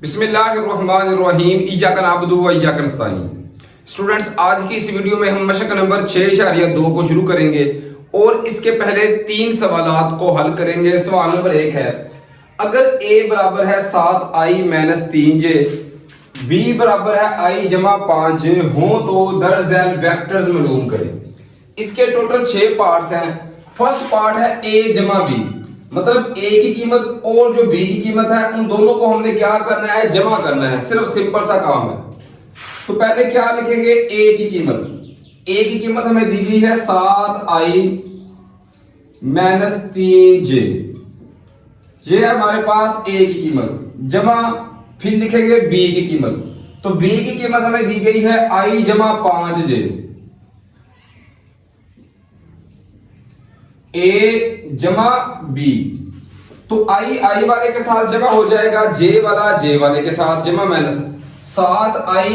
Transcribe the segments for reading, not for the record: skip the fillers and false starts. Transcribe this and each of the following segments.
बिस्मिल्लाहिर्रहमानिर्रहीम इय्याका नअबुदु व इय्याका नस्तईन। स्टूडेंट्स, आज की इस वीडियो में हम मशक नंबर 6.2 को शुरू करेंगे और इसके पहले 3 सवालात को हल करेंगे। सवाल नंबर 1 है, अगर a बराबर है 7i माइनस 3j, b बराबर है i जमा 5j हो तो दर झैल वेक्टर्स मालूम करें। इसके टोटल 6 पार्ट्स हैं। फर्स्ट पार्ट है a जमा b, मतलब a की कीमत और जो b की कीमत है उन दोनों को हमने क्या करना है, जमा करना है। सिर्फ सिंपल सा काम है। तो पहले क्या लिखेंगे, a की कीमत। a की कीमत हमें दी गई है 7i माइनस 3j, ये है हमारे पास a की कीमत, जमा फिर लिखेंगे b की कीमत। तो b की कीमत हमें दी गई है i जमा 5j, a जमा b। तो i वाले के साथ जमा हो जाएगा, j वाला j वाले के साथ जमा, माइनस 7i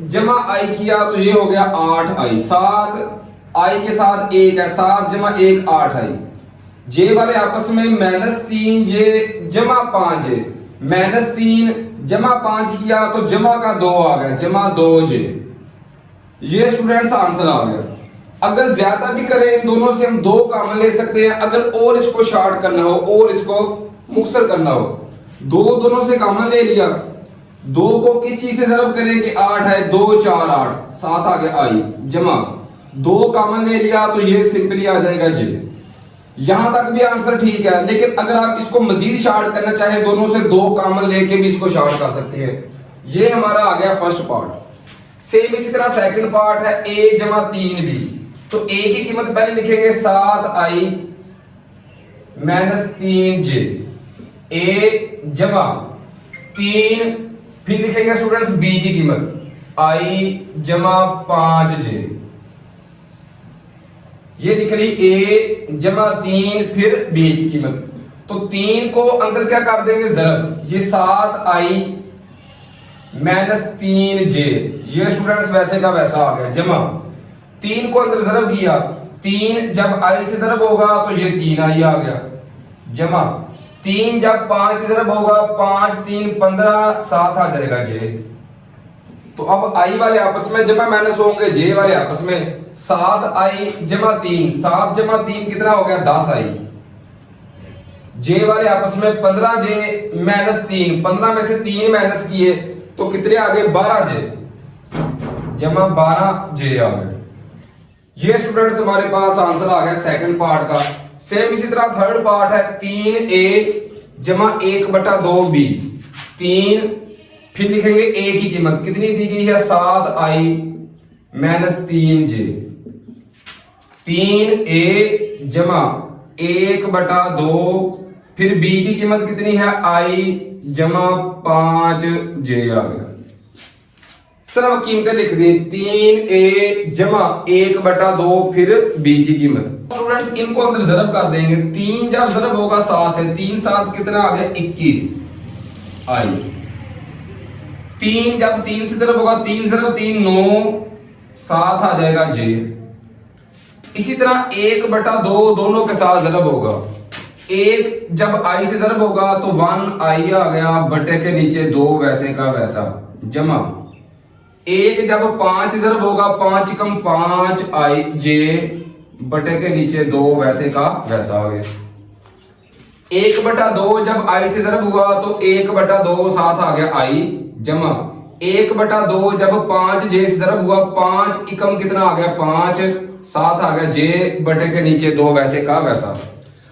जमा i किया तो ये हो गया 8i। 7i के साथ 1 है, 7 जमा 1 8i। j वाले आपस में माइनस 3j जमा 5j, माइनस 3 जमा 5 किया तो जमा का 2 आ गया, जमा 2j। ये स्टूडेंट्स आंसर आ गया। अगर ज्यादा भी करें इन दोनों से हम 2 कॉमन ले सकते हैं। अगर और इसको शॉर्ट करना हो और इसको मुख्तर करना हो, 2 दोनों से कॉमन ले लिया, 2 को किस चीज से जरब करें कि 8 है, 2 4 8, 7 आ गया i, जमा 2 कॉमन ले लिया तो ये सिंपली आ जाएगा j। यहां तक भी आंसर ठीक है, लेकिन अगर आप इसको मजीद शॉर्ट करना चाहें, दोनों से 2 कॉमन लेके भी इसको शॉर्ट कर सकते हैं। ये हमारा आ गया फर्स्ट पार्ट। सेम इसी तरह सेकंड पार्ट है a जमा 3b। तो a की कीमत पहले लिखेंगे 7i माइनस 3j, a जमा 3, फिर लिखेंगे स्टूडेंट्स b की कीमत i जमा 5j। ये लिख ली a जमा 3 फिर b की कीमत। तो 3 को अंदर क्या कर देंगे, जरब, ये 7i माइनस 3j, ये स्टूडेंट्स वैसे का वैसा आ गया, जमा 3 को अंदर जरब किया, 3 जब i से जरब होगा तो ये 3i आ गया, जमा 3 जब 5 से जरब होगा, 5 3 15, 7 आ जाएगा j। तो अब i वाले आपस में जमा माइनस होंगे, j वाले आपस में 7i जमा 3, 7 जमा 3 कितना हो गया, 10i। j वाले आपस में 15j माइनस 3, 15 में से 3 माइनस किए तो कितने आ गए, 12j, जमा 12j आ गए। ये स्टूडेंट्स हमारे पास आंसर आ गया सेकंड पार्ट का। सेम इसी तरह थर्ड पार्ट है 3a जमा 1/2b। 3 फिर लिखेंगे a की कीमत कितनी दी गई है, 7i माइनस 3j। 3a जमा 1/2, फिर b की कीमत कितनी है, i जमा 5j आ गया। सिर्फ कीमतें लिख दी, 3a जमा 1/2 फिर b की कीमत। स्टूडेंट्स इनको अंदर जरब कर देंगे, 3 जब जरब होगा 7 से, 3 7 कितना आ गया, 21 i। 3 जब 3 से जरब होगा, 3 जरब 3 9, 7 आ जाएगा j। इसी तरह 1/2 दोनों के साथ जरब होगा, 1 जब i से जरब होगा तो 1i आ गया, बटे के नीचे 2 वैसे का वैसा, जमा 1 जब 5 से जरब होगा, 5 कम 5i j, बटे के नीचे 2 वैसे का वैसा आ गया। 1/2 जब i से जरब हुआ तो 1/2 7 आ गया i, जमा 1/2 जब 5j से जरब हुआ, 5 एकम कितना आ गया, 5, 7 आ गया j, बटे के नीचे 2 वैसे का वैसा।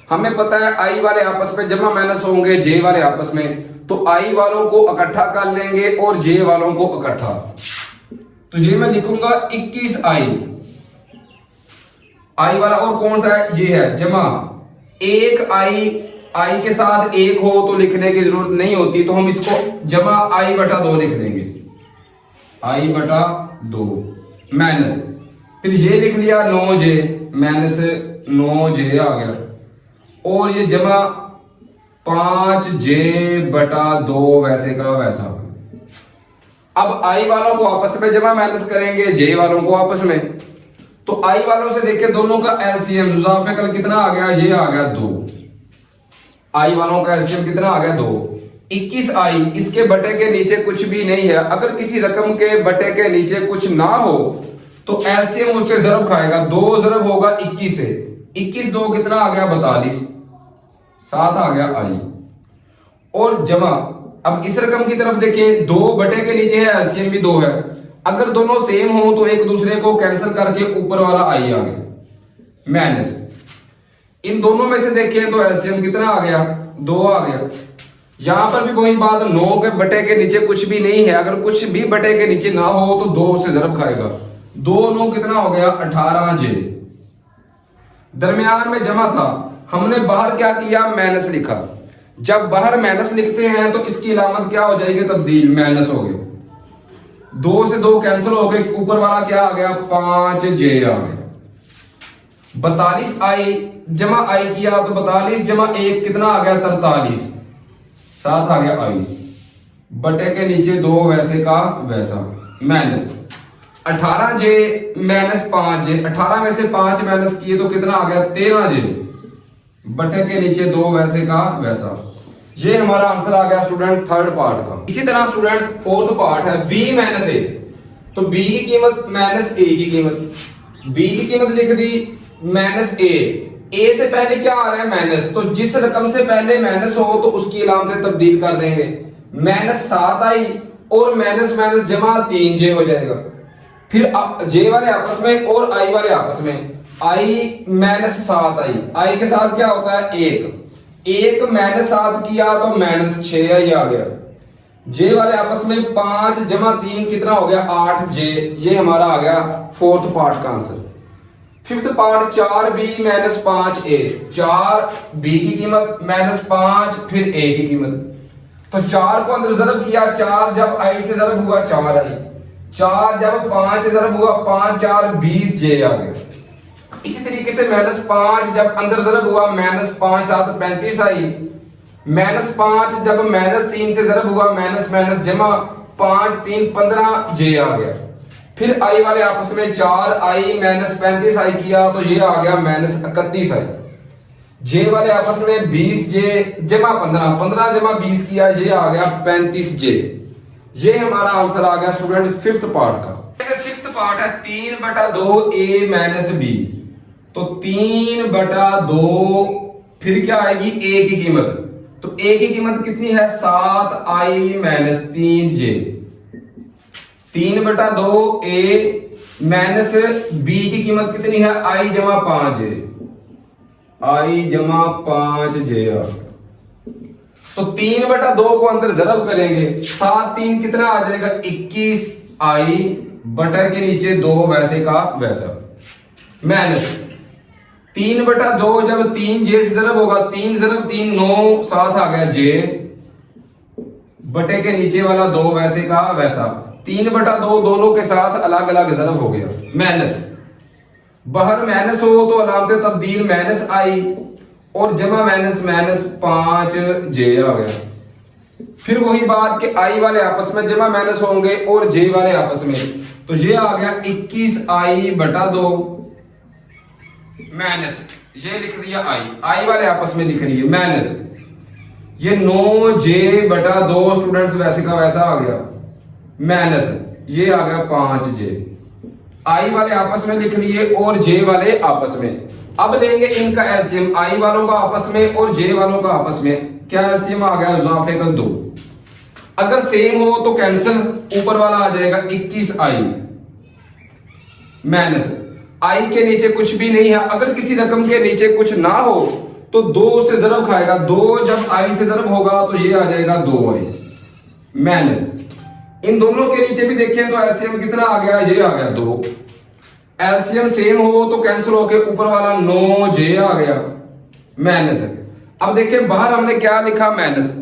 हमें पता है i वाले आपस में जमा माइनस होंगे, j वाले आपस में, तो i वालों को इकट्ठा कर लेंगे और j वालों को इकट्ठा। तो ये मैं लिखूंगा 21i, i वाला और कौन सा है, ये है, जमा 1i के साथ 1 हो तो लिखने की जरूरत नहीं होती, तो हम इसको जमा i/2 लिख देंगे, i/2 माइनस, फिर ये लिख लिया 9j, माइनस 9j आ गया, और ये जमा 5j/2 वैसे का वैसा। अब i वालों को आपस में जमा माइनस करेंगे, j वालों को आपस में। तो i वालों से देखिए दोनों का एलसीएम जुज़ाफ़े कल कितना आ गया, ये आ गया 2। i वालों का एलसीएम कितना आ गया, 2। 21 आई, इसके बटे के नीचे कुछ भी नहीं है। अगर किसी रकम के बटे के नीचे कुछ ना हो तो एलसीएम उससे ज़रब खाएगा। 2 ज़रब होगा 21 से, 21 2 कितना आ गया 42, 7 आ गया आई। और जमा, अब इस रकम की तरफ देखिए, 2 बटे के नीचे है, एलसीएम भी 2 है। अगर दोनों सेम हो तो एक दूसरे को कैंसिल करके ऊपर वाला आई आ गया, माइनस। इन दोनों में से देखें तो एलसीएम कितना आ गया 2 आ गया। यहां पर भी वही बात, 9 के बटे के नीचे कुछ भी नहीं है। अगर कुछ भी बटे के नीचे ना हो तो 2 से ज़रब खाएगा। 2 9 कितना हो गया 18 जे। दरमियान में जमा था, हमने बाहर क्या किया माइनस लिखा। जब बाहर माइनस लिखते हैं तो इसकी अलामत क्या हो जाएगी तब्दील, माइनस हो गया। 2 से 2 कैंसिल हो गए, ऊपर वाला क्या आ गया 5 जे आ गया। 42 आई जमा आई किया तो 42 जमा 1 कितना आ गया 43, 7 आ गया आई। बटे के नीचे 2 वैसे का वैसा, माइनस 18 जे माइनस 5 जे। 18 में से 5 माइनस किए तो कितना आ गया 13 जे। बटे के नीचे 2 वैसे का वैसा। ये हमारा आंसर आ गया स्टूडेंट थर्ड पार्ट का। इसी तरह स्टूडेंट्स फोर्थ पार्ट है b माइनस ए। तो b की कीमत माइनस ए की कीमत, b की कीमत लिख दी माइनस ए से पहले क्या आ रहा है माइनस, तो जिस रकम से पहले माइनस हो तो उसकी अलामतें तब्दील कर देंगे। माइनस 7 आई और माइनस माइनस जमा 3 जे हो जाएगा। फिर जे वाले आपस में और आई वाले आपस में, आई माइनस 7 आई के साथ क्या होता है 1 माइनस 7 किया तो माइनस 6 आई आ गया। जे वाले आपस में 5 जमा 3 कितना हो गया 8 जे। ये हमारा आ गया फोर्थ पार्ट का answer. Fifth part 4b minus 5a। 4b की कीमत माइनस 5 फिर a की कीमत। तो 4 को अंदर ज़रब किया, 4 जब i से ज़रब हुआ 4 आई, 4 जब 5 से ज़रब हुआ 5 4 20 जे आ गया। इसी तरीके से माइनस 5 जब अंदर ज़रब हुआ माइनस 5 7 35 आई। माइनस 5 जब माइनस 3 से ज़रब हुआ माइनस माइनस जमा 5 3 15 जे आ गया। फिर आई वाले आपस में 4 आई माइनस 35 आई किया तो ये आ गया माइनस 31 आई। जे वाले आपस में 20 जे जमा 15 15 जमा 20 किया, ये आ गया 35 जे। ये हमारा आंसर आ गया स्टूडेंट फिफ्थ पार्ट का। जैसे सिक्स्थ पार्ट है 3/2 a माइनस b। तो 3/2 फिर क्या आएगी a की कीमत, तो a की कीमत कितनी है 7i minus 3j। 3/2 a minus b की कीमत कितनी है i जमा 5j, i जमा 5j। तो 3/2 को अंदर ज़रब करेंगे, 7 3 कितना आ जाएगा 21i बटा के नीचे 2 वैसे का वैसा, माइनस 3/2 जब 3 जे से ज़रब होगा 3 ज़रब 3 9 7 आ गया जे बटे के नीचे वाला 2 वैसे का वैसा। 3/2 दोनों के साथ अलग अलग ज़रब हो गया, माइनस बाहर माइनस हो तो अलामत तब्दील माइनस आई और जमा माइनस माइनस 5 जे आ गया। फिर वही बात कि आई वाले आपस में जमा माइनस होंगे और जे वाले आपस में, तो ये आ गया 21i/2 माइनस ये लिख दिया आई वाले आपस में लिख रही है माइनस ये 9j/2 स्टूडेंट्स वैसे का वैसा आ गया, माइनस ये आ गया 5j। आई वाले आपस में लिख लिए और जे वाले आपस में। अब लेंगे इनका एलसीएम, आई वालों का आपस में और जे वालों का आपस में। क्या एलसीएम आ गया इजाफे का 2। अगर सेम हो तो कैंसिल, ऊपर वाला आ जाएगा 21i माइनस आई के नीचे कुछ भी नहीं है। अगर किसी रकम के नीचे कुछ ना हो तो 2 से ज़रब खाएगा, 2 जब आई से ज़रब होगा तो ये आ जाएगा 2i माइनस। इन दोनों के नीचे भी देखें तो एलसीएम कितना आ गया, ये आ गया 2। एलसीएम सेम हो तो कैंसिल होके ऊपर वाला 9j आ गया माइनस। अब देखिए बाहर हमने क्या लिखा माइनस,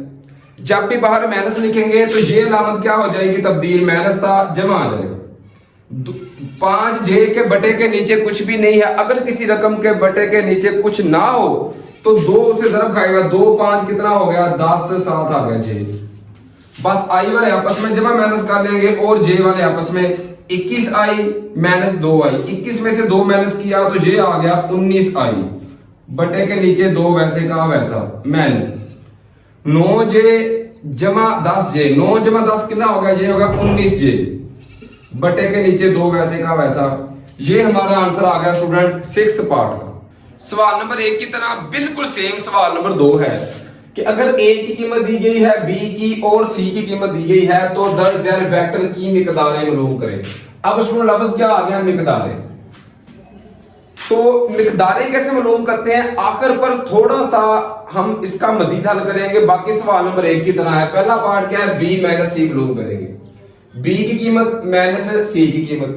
जब भी बाहर माइनस लिखेंगे तो ये अलामत क्या हो जाएगी तब्दील, माइनस था जमा आ जाएगा। 5j के बटे के नीचे कुछ भी नहीं है। अगर किसी रकम के बटे के नीचे कुछ ना हो तो 2 से ज़रब खाएगा, 2 5 कितना हो गया 10 7 आ गया j। बस आई वाले आपस में जमा माइनस कर लेंगे और जे वाले आपस में 21i माइनस 2i। 21 में से 2 माइनस किया तो ये आ गया 19i बटे के नीचे 2 वैसे का वैसा, माइनस 9j जमा 10J, 9 जमा 10 कितना होगा, ये होगा 19J बटे के नीचे 2 वैसे का वैसा। ये हमारा आंसर आ गया स्टूडेंट्स 6th पार्ट का। सवाल नंबर 1 की तरह बिल्कुल सेम सवाल नंबर 2 है कि अगर A की कीमत दी गई है, B की और C की कीमत दी गई है तो दर ज़ैल वेक्टर की मिकदारें मालूम करें। अब स्टूडेंट लफ्ज़ क्या आ गया, मिकदारें। तो मिकदारें कैसे मालूम करते हैं, आखिर पर थोड़ा सा हम इसका मजीद हल करेंगे। बाकी सवाल नंबर 1 की तरह है। पहला पार्ट क्या है, B माइनस C मालूम करेंगे। B की कीमत माइनस C की कीमत,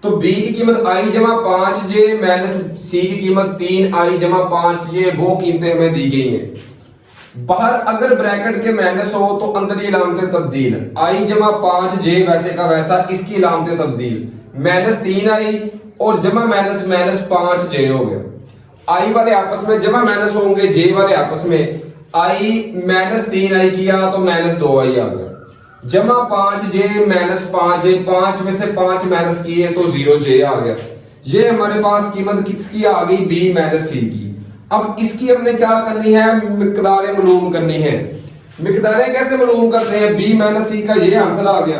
तो B की कीमत I जमा 5J माइनस C की कीमत 3I जमा 5J, वो कीमतें हमें दी गई हैं। बाहर अगर ब्रैकेट के माइनस हो तो अंदर की इलामतें तब्दील, I जमा 5J वैसे का वैसा, इसकी इलामतें तब्दील, माइनस 3I और जमा माइनस माइनस 5J हो गया। I वाले आपस में जमा माइनस होंगे, J वाले आपस में। I माइनस 3I किया तो माइनस 2I आ गया, जमा 5J माइनस 5J, 5 में से 5 माइनस किए तो 0J आ गया। ये हमारे पास कीमत किसकी आ गई, B माइनस C की। अब इसकी हमने क्या करनी है, मिकदारें मालूम करनी है। मिकदारें कैसे मालूम करते हैं, B माइनस C का ये आंसर आ गया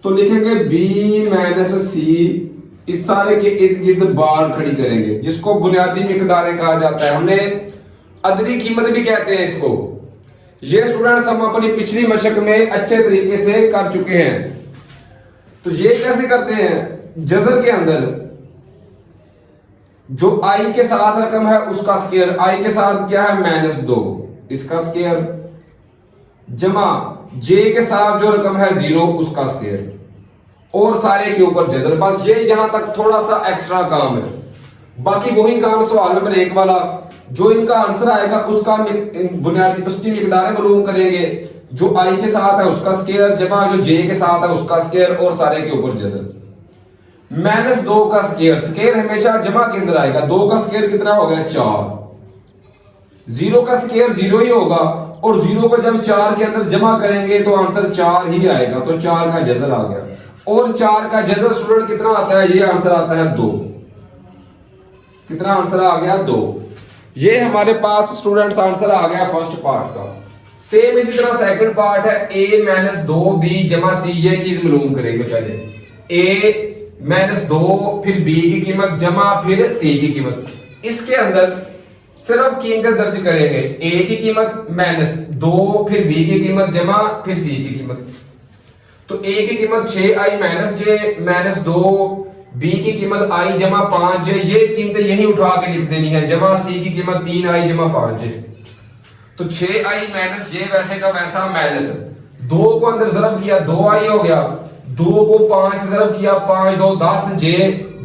तो लिखेंगे B माइनस C, इस सारे के इर्द गिर्द बार खड़ी करेंगे, जिसको बुनियादी मिकदारें कहा जाता है। हमने अददी कीमत भी कहते हैं इसको। ये स्टूडेंट्स हम अपनी पिछली मशक में अच्छे तरीके से कर चुके हैं। तो ये कैसे करते हैं, जज़र के अंदर जो I के साथ रकम है उसका स्क्वायर, I के साथ क्या है -2, इसका स्क्वायर, जमा J के साथ जो रकम है 0 उसका स्क्वायर, और सारे के ऊपर जज़र। बस ये यहां तक थोड़ा सा एक्स्ट्रा काम है, बाकी वही काम सवाल नंबर 1 वाला। जो इनका आंसर आएगा उसका बुनियादी उसकी मिकदारें मालूम करेंगे। जो I के साथ है उसका स्क्वायर, जमा जो J के साथ है उसका स्क्वायर, और सारे के ऊपर जज़र। -2 का स्क्वायर, स्क्वायर हमेशा जमा के अंदर आएगा। 2 का स्क्वायर कितना हो गया, 4। 0 का स्क्वायर 0 ही होगा, और 0 को जब 4 के अंदर जमा करेंगे तो आंसर 4 ही आएगा, तो 4 का जज़र आ गया। और 4 का जज़र स्टूडेंट कितना आता है, ये आंसर आता है 2। कितना आंसर आ गया, 2। ये हमारे पास स्टूडेंट्स आंसर आ गया फर्स्ट पार्ट का। सेम इसी तरह सेकंड पार्ट है, A माइनस 2B जमा C, ये चीज मालूम करेंगे। पहले A माइनस 2, फिर B की कीमत जमा फिर C की कीमत। इसके अंदर सिर्फ कीमतें दर्ज करेंगे, A की कीमत -2, फिर B की कीमत जमा फिर C की कीमत। तो A की कीमत 6I minus J minus 2, B की कीमत I जमा 5J, ये कीमतें यही उठा के लिख देनी है, जमा C की कीमत 3I जमा 5J। तो 6I माइनस J वैसे का वैसा, माइनस 2 को अंदर ज़रब किया 2I हो गया, 2 को 5 से ज़रब किया 5 2 10J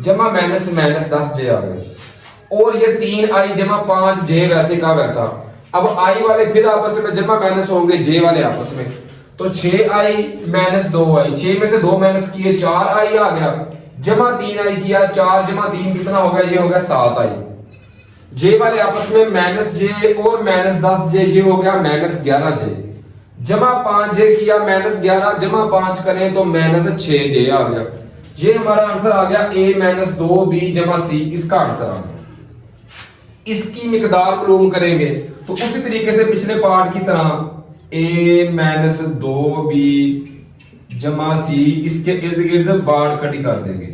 जमा माइनस माइनस 10J आ गए, और ये 3I जमा 5J वैसे का वैसा। अब I वाले फिर आपस में जमा माइनस होंगे, J वाले आपस में। तो 6I माइनस 2I, 6 में से 2 माइनस किए 4I आ गया, जमा 3I किया, 4 जमा 3 कितना होगा, ये होगा 7I। J वाले आपस में -J और -10J, ये हो गया -11J, जमा 5J किया, -11 जमा 5 करें तो -6J आ गया। ये हमारा आंसर आ गया A माइनस 2B जमा C, इसका आंसर आ गया। इसकी मिकदार मालूम करेंगे तो उसी तरीके से पिछले पार्ट की तरह A माइनस 2B जमा C, इसके इर्द गिर्द बाढ़ खड़ी कर देंगे।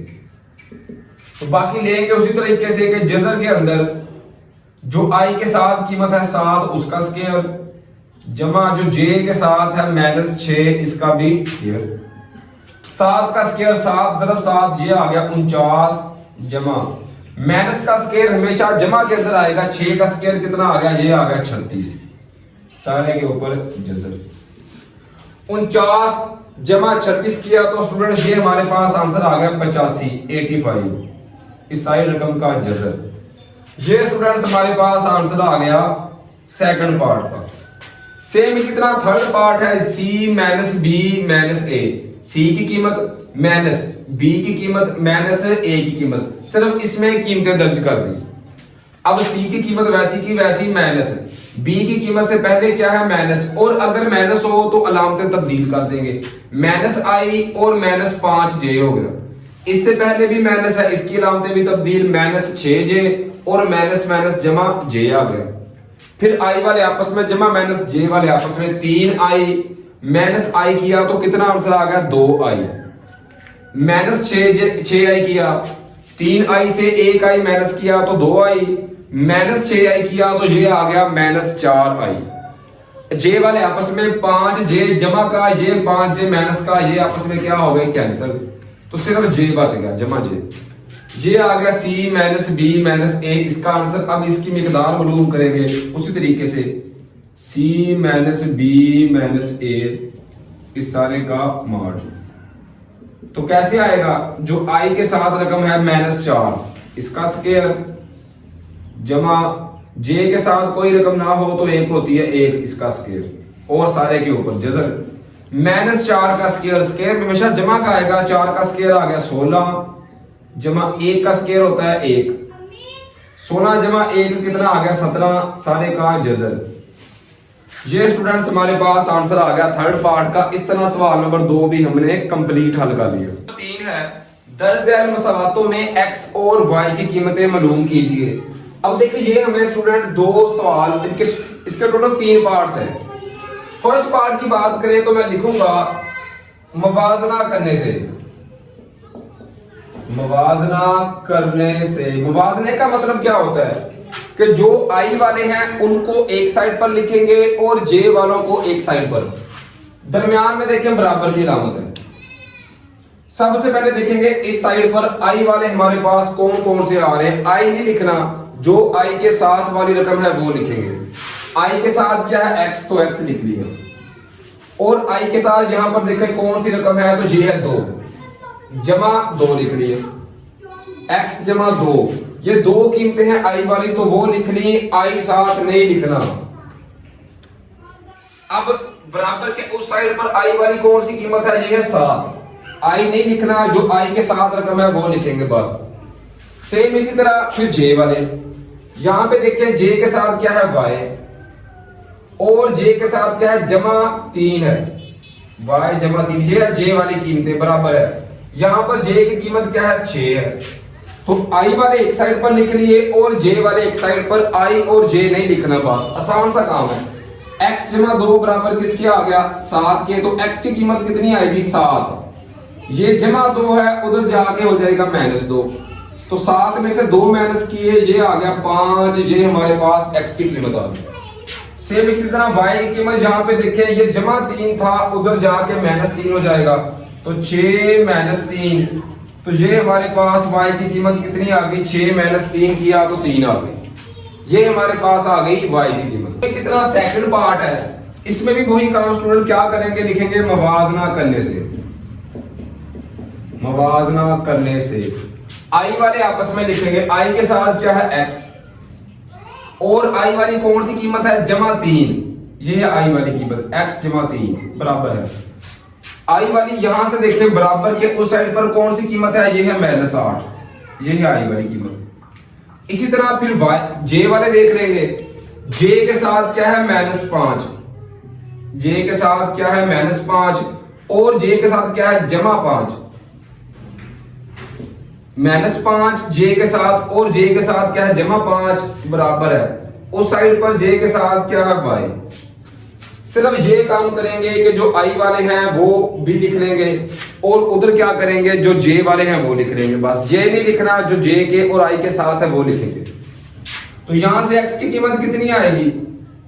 तो बाकी लेंगे उसी तरीके से कि जज़र के अंदर जो I के साथ कीमत है 7, उसका स्क्वायर, जमा जो J के साथ है -6, इसका भी स्क्वायर। 7 का स्क्वायर 7 ज़रब 7, ये आ गया 49, जमा माइनस का स्क्वायर हमेशा जमा के अंदर आएगा, 6 का स्क्वायर कितना आ गया, ये आ गया 36, सारे के ऊपर जज़र। 49 जमा 36 किया तो स्टूडेंट ये हमारे पास आंसर आ गया 85, 85, इस सारी रकम का जज़र। ये स्टूडेंट्स हमारे पास आंसर आ गया सेकंड पार्ट का। सेम इसी तरह थर्ड पार्ट है, C minus B minus A, C की कीमत माइनस B की कीमत माइनस A की कीमत, सिर्फ इसमें कीमतें दर्ज कर दी। अब C की कीमत वैसी की वैसी माइनस, B की कीमत से पहले क्या है माइनस, और अगर माइनस हो तो अलामतें तब्दील कर देंगे, -I और -5J हो गया। इससे पहले भी माइनस है, इसकी अलामतें भी तब्दील, -6J और माइनस माइनस जमा J आ गया। फिर आई वाले आपस में जमा माइनस जे वाले आपस में 3i माइनस आई किया तो कितना आंसर आ गया 2i माइनस 6i किया 3i से 1i माइनस किया तो 2i माइनस 6i किया तो ये आ गया माइनस 4i। जे वाले आपस में 5j जमा का ये 5j माइनस का ये आपस में क्या हो गए कैंसिल, तो सिर्फ जे बच गया जमा जे। ये आ गया c माइनस बी माइनस ए इसका आंसर। अब इसकी मिकदार मालूम करेंगे उसी तरीके से c माइनस बी माइनस ए इस सारे का मॉड। तो कैसे आएगा, जो i के साथ रकम है -4 इसका स्क्वायर जमा j के साथ कोई रकम ना हो तो 1 होती है 1 इसका स्क्वायर और सारे के ऊपर जजर -4 का स्क्वायर। स्क्वायर में हमेशा जमा का आएगा, 4 का स्क्वायर आ गया 16 जमा 1 का स्क्वायर होता है 1, 16 जमा 1 कितना आ गया 17 सारे का जजर। ये स्टूडेंट्स हमारे पास आंसर आ गया थर्ड पार्ट का। इस तरह सवाल नंबर 2 भी हमने कंप्लीट हल कर लिया। 3 है दर्ज झैल मसवातों में x और y की कीमतें मालूम कीजिए। अब देखिए ये हमें स्टूडेंट 2 सवाल इसके टोटल 3 पार्ट्स हैं। फर्स्ट पार्ट की बात करें तो मैं लिखूंगा मुवाजना करने से। मुवाजना करने से, मुवाजने का मतलब क्या होता है कि जो i वाले हैं उनको एक साइड पर लिखेंगे और j वालों को एक साइड पर, दरमियान में देखें बराबर की अलामत है। सबसे पहले देखेंगे इस साइड पर i वाले हमारे पास कौन कौन से आ रहे हैं। i नहीं लिखना, जो i के साथ वाली रकम है वो लिखेंगे। i के साथ क्या है x, तो x लिख लिया। और i के साथ यहां पर देखें कौन सी रकम है, तो ये है 2 जमा 2 लिख लिए, x जमा 2 ये 2 कीमतें हैं i वाली तो वो लिख ली, i साथ नहीं लिखना। अब बराबर के उस साइड पर i वाली कौन सी कीमत है, ये है 7, i नहीं लिखना, जो i के साथ रकम है वो लिखेंगे बस। सेम इसी तरह फिर j वाले, यहां पे देखिए j के साथ क्या है y और j के साथ क्या है जमा 3 है, y जमा 3 ये है j वाली कीमतें बराबर है। यहां पर j की कीमत क्या है 6 है, तो i वाले एक साइड पर लिख लिए और j वाले एक साइड पर, i और j नहीं लिखना, बस आसान सा काम है। x जमा 2 बराबर किसके आ गया 7 के, तो x की कीमत कितनी आएगी 7, ये जमा 2 है उधर जाके हो जाएगा -2, तो 7 में से 2 माइनस किए ये आ गया 5, ये हमारे पास x की कीमत आ गई। सेम इसी तरह y की कीमत यहाँ पे देखें ये जमा 3 था उधर जाके -3 हो जाएगा, तो 6 -3, तो ये हमारे पास y की कीमत कितनी आ गई 6 3 किया तो 3 आ गई, ये हमारे पास आ गई y की कीमत। इसी तरह सेकंड पार्ट है, इसमें भी वही काम स्टूडेंट क्या करेंगे, लिखेंगे मुवाजना करने से। मुवाजना करने से i वाले आपस में लिखेंगे, i के साथ क्या है x और i वाली कौन सी कीमत है जमा 3, ये है i वाली कीमत x जमा 3 बराबर है। i वाली यहां से देखते हैं बराबर के उस साइड पर कौन सी कीमत है, ये है -8, ये है i वाली कीमत। इसी तरह फिर j वाले देख लेंगे, j के साथ क्या है -5, j के साथ क्या है -5 और j के साथ क्या है जमा 5, -5 j के साथ और j के साथ क्या है जमा 5 बराबर है। उस साइड पर j के साथ क्या है y। सिर्फ ये काम करेंगे कि जो i वाले हैं वो भी लिख लेंगे और उधर क्या करेंगे जो j वाले हैं वो लिख लेंगे, बस j नहीं लिखना, जो j के और i के साथ है वो लिखेंगे। तो यहां से x की कीमत कितनी आएगी,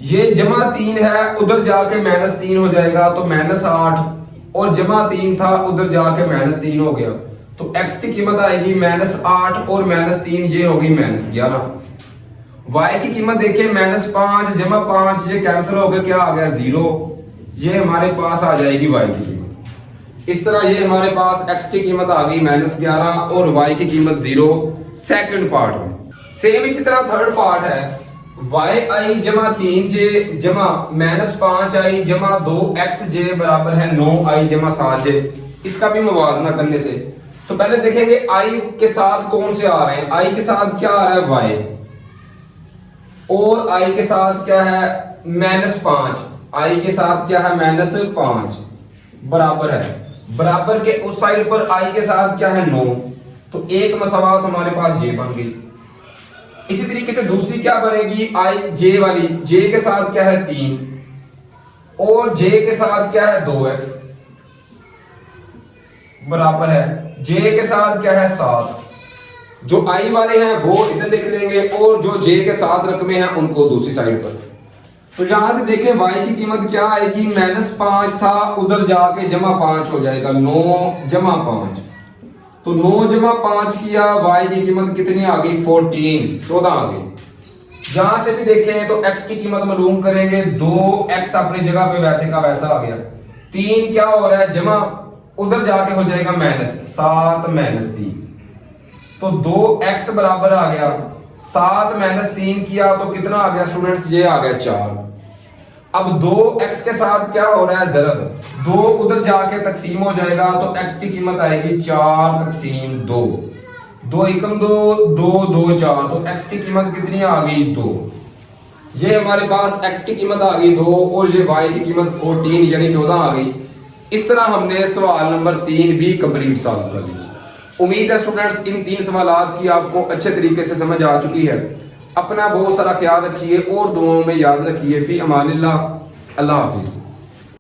ये जमा 3 है उधर जाके -3 हो जाएगा, तो -8 और जमा 3 था उधर जाके -3 हो गया, तो x की कीमत आएगी -8 और -3 ये होगी -11। y की कीमत देखिए -5 जमा 5 ये कैंसिल हो गया, क्या आ गया 0, ये हमारे पास आ जाएगी y की कीमत। इस तरह ये हमारे पास x की कीमत आ गई -11 और y की कीमत 0 सेकंड पार्ट में। सेम इसी तरह थर्ड पार्ट है, yi जमा 3j जमा -5i जमा 2xj बराबर है 9i जमा 7j, इसका भी मुवाजना करने से। तो पहले देखेंगे i के साथ कौन से आ रहे हैं, i के साथ क्या आ रहा है y और i के साथ क्या है -5, i के साथ क्या है -5 बराबर है। बराबर के उस साइड पर i के साथ क्या है 9, तो एक मसवात हमारे पास ये बन गई। इसी तरीके से दूसरी क्या बनेगी आई जे वाली, जे के साथ क्या है 3 और जे के साथ क्या है 2x बराबर है जे के साथ क्या है 7। जो आई वाले हैं वो इधर लिख लेंगे और जो जे के साथ रकमे हैं उनको दूसरी साइड पर। तो यहां से देखें y की कीमत क्या आएगी, -5 था उधर जाके +5 हो जाएगा, 9 + 5। तो 9 + 5 किया, y की कीमत कितनी आ गई 14 आ गई। जहां से भी देखें तो x की कीमत मालूम करेंगे, 2x अपनी जगह पे वैसे का वैसा आ गया, 3 क्या हो रहा है जमा, उधर जाके हो जाएगा -7 -3। तो 2x बराबर आ गया, 7 - 3 किया तो कितना आ गया स्टूडेंट्स, ये आ गया 4। अब 2x के साथ क्या हो रहा है ज़रब, 2 उधर जाके तकसीम हो जाएगा तो x की कीमत आएगी 4/2, 2 एकम 2, 2 2 4, तो x की कीमत कितनी आ गई 2। ये हमारे पास x की कीमत आ गई 2 और ये y की कीमत 14 यानी 14 आ गई। इस तरह हमने सवाल नंबर 3 भी कंप्लीट सॉल्व कर लिया। उम्मीद है स्टूडेंट्स इन 3 सवालात की आपको अच्छे तरीके से समझ आ चुकी है। अपना बहुत सारा ख्याल रखिए और दुआओं में याद रखिए। फी अमानिल्लाह, अल्लाह हाफिज़।